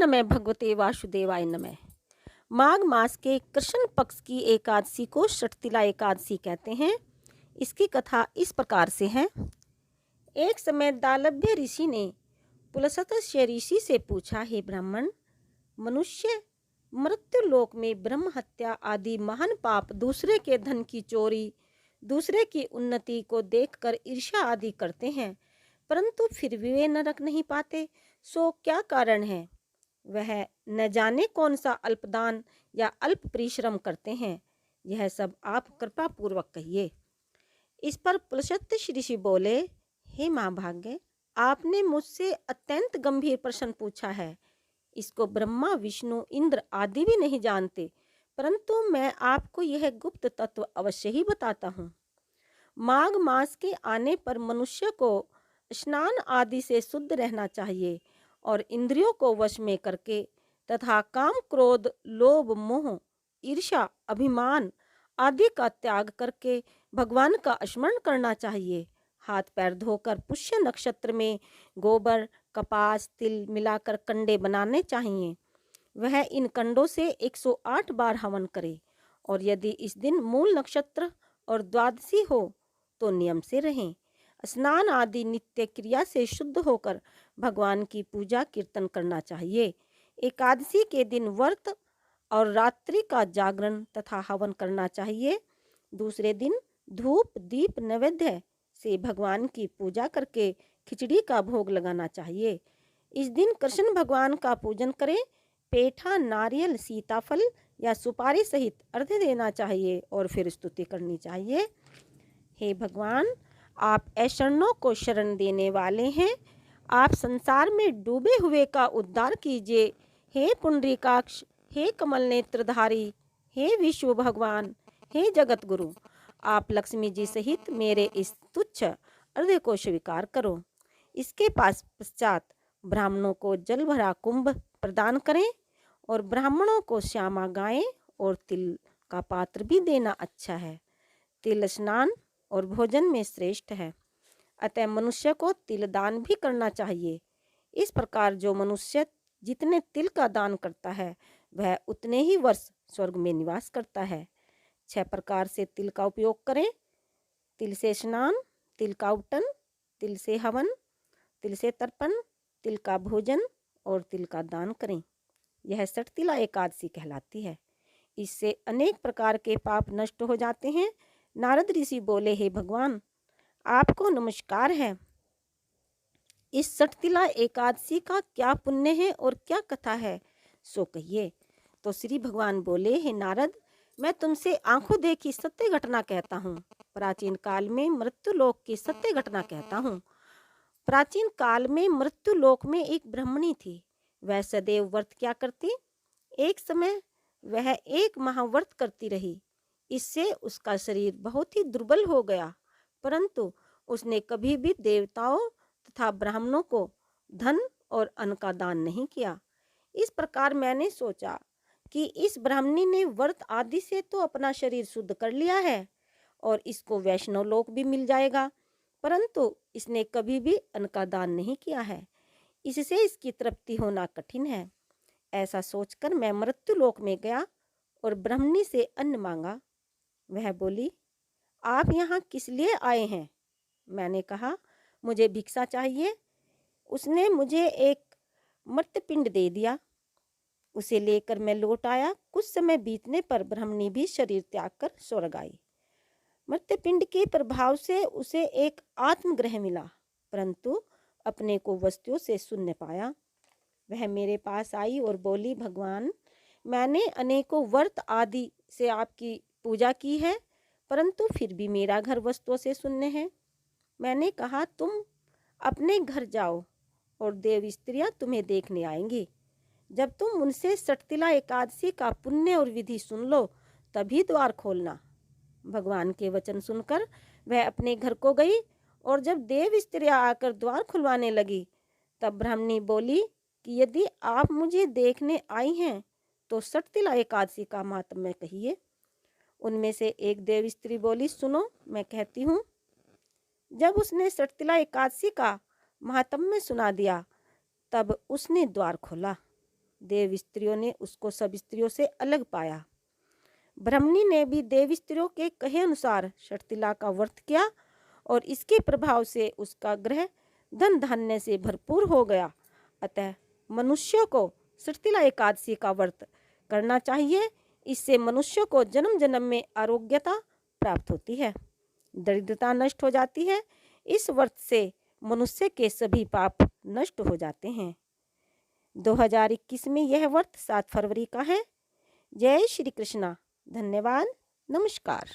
नमः भगवते वासुदेवाय नमः। माघ मास के कृष्ण पक्ष की एकादशी को षटतिला एकादशी कहते हैं। इसकी कथा इस प्रकार से है। एक समय दालभ्य ऋषि ने पुलस्त्य ऋषि से पूछा, हे ब्राह्मण, मनुष्य मृत्यु लोक में ब्रह्म हत्या आदि महान पाप, दूसरे के धन की चोरी, दूसरे की उन्नति को देखकर ईर्ष्या आदि करते हैं, परंतु फिर भी वे नरक नहीं पाते, सो क्या कारण है? वह न जाने कौन सा अल्पदान या अल्प परिश्रम करते हैं। यह सब आप कृपा पूर्वक कहिए। इस पर पुलस्त्य ऋषि बोले, हे महाभाग्य, आपने मुझसे अत्यंत गंभीर प्रश्न पूछा है। इसको ब्रह्मा, विष्णु, इंद्र आदि भी नहीं जानते, परंतु मैं आपको यह गुप्त तत्व अवश्य ही बताता हूँ। माघ मास के आने पर मनुष्य को स्नान आदि से शुद्ध रहना चाहिए और इंद्रियों को वश में करके तथा काम, क्रोध, लोभ, मोह, ईर्ष्या, अभिमान आदि का त्याग करके भगवान का स्मरण करना चाहिए। हाथ पैर धोकर पुष्य नक्षत्र में गोबर, कपास, तिल मिलाकर कंडे बनाने चाहिए। वह इन कंडों से 108 बार हवन करे और यदि इस दिन मूल नक्षत्र और द्वादशी हो तो नियम से रहें। स्नान आदि नित्य क्रिया से शुद्ध होकर भगवान की पूजा कीर्तन करना चाहिए। एकादशी के दिन व्रत और रात्रि का जागरण तथा हवन करना चाहिए। दूसरे दिन धूप दीप नैवेद्य से भगवान की पूजा करके खिचड़ी का भोग लगाना चाहिए। इस दिन कृष्ण भगवान का पूजन करें। पेठा, नारियल, सीताफल या सुपारी सहित अर्घ्य देना चाहिए और फिर स्तुति करनी चाहिए। हे भगवान, आप ऐशरणों को शरण देने वाले हैं। आप संसार में डूबे हुए का उद्धार कीजिए। हे पुंडरीकाक्ष, हे कमल नेत्रधारी, हे विश्व भगवान, हे जगत गुरु, आप लक्ष्मी जी सहित मेरे इस तुच्छ अर्घ्य को स्वीकार करो। इसके पश्चात ब्राह्मणों को जल भरा कुंभ प्रदान करें और ब्राह्मणों को श्यामा गायें और तिल का पात्र भी देना अच्छा है। तिल स्नान और भोजन में श्रेष्ठ है, अतः मनुष्य को तिल दान भी करना चाहिए। इस प्रकार जो मनुष्य जितने तिल का दान करता है वह उतने ही वर्ष स्वर्ग में निवास करता है। 6 प्रकार से तिल का उपयोग करें। तिल से स्नान, तिल का उबटन, तिल से हवन, तिल से तर्पण, तिल का भोजन और तिल का दान करें। यह षटतिला एकादशी कहलाती है। इससे अनेक प्रकार के पाप नष्ट हो जाते हैं। नारद ऋषि बोले, हे भगवान, आपको नमस्कार है। इस षटतिला एकादशी का क्या पुण्य है और क्या कथा है, सो कहिए। तो श्री भगवान बोले, हे नारद, मैं तुमसे आंखों देखी सत्य घटना कहता हूँ। प्राचीन काल में मृत्यु लोक की सत्य घटना कहता हूँ। प्राचीन काल में मृत्यु लोक में एक ब्राह्मणी थी। वह सदैव व्रत क्या करती। एक समय वह एक महाव्रत करती रही। इससे उसका शरीर बहुत ही दुर्बल हो गया, परंतु उसने कभी भी देवताओं तथा ब्राह्मणों को धन और अन्न का दान नहीं किया। इस प्रकार मैंने सोचा कि इस ब्राह्मणी ने व्रत आदि से तो अपना शरीर शुद्ध कर लिया है और इसको वैष्णव लोक भी मिल जाएगा, परंतु इसने कभी भी अन्न का दान नहीं किया है। इससे इसकी तृप्ति होना कठिन है। ऐसा सोचकर मैं मृत्यु लोक में गया और ब्राह्मणी से अन्न मांगा। वह बोली, आप यहाँ किस लिए आए हैं? मैंने कहा, मुझे भिक्षा चाहिए। उसने मुझे एक मर्त्यपिंड दे दिया। उसे लेकर मैं लौट आया। कुछ समय बीतने पर ब्राह्मणी भी शरीर त्याग कर स्वर्ग आई। मर्त्यपिंड के प्रभाव से उसे एक आत्मग्रह मिला, परंतु अपने को वस्तुओं से शून्य पाया। वह मेरे पास आई और बोली, भगवान, मैंने अनेकों व्रत आदि से आपकी पूजा की है, परंतु फिर भी मेरा घर वस्तुओं से शून्य है। मैंने कहा, तुम अपने घर जाओ और देव स्त्रियां तुम्हें देखने आएंगी। जब तुम उनसे षटतिला एकादशी का पुण्य और विधि सुन लो तभी द्वार खोलना। भगवान के वचन सुनकर वह अपने घर को गई और जब देव स्त्रियां आकर द्वार खुलवाने लगी तब ब्राह्मणी बोली कि यदि आप मुझे देखने आई हैं तो षटतिला एकादशी का महात्म्य कहिए। उनमें से एक देव स्त्री बोली, सुनो, मैं कहती हूँ। जब उसने षटतिला एकादशी का महात्म्य सुना दिया तब उसने द्वार खोला। देव स्त्रियों ने उसको सब स्त्रियों से अलग पाया। ब्रह्मणी ने भी देव स्त्रियों के कहे अनुसार षटतिला का व्रत किया और इसके प्रभाव से उसका ग्रह धन धान्य से भरपूर हो गया। अतः मनुष्य को षटतिला एकादशी का व्रत करना चाहिए। इससे मनुष्य को जन्म जन्म में आरोग्यता प्राप्त होती है, दरिद्रता नष्ट हो जाती है। इस व्रत से मनुष्य के सभी पाप नष्ट हो जाते हैं। 2021 में यह व्रत 7 फरवरी का है। जय श्री कृष्णा। धन्यवाद। नमस्कार।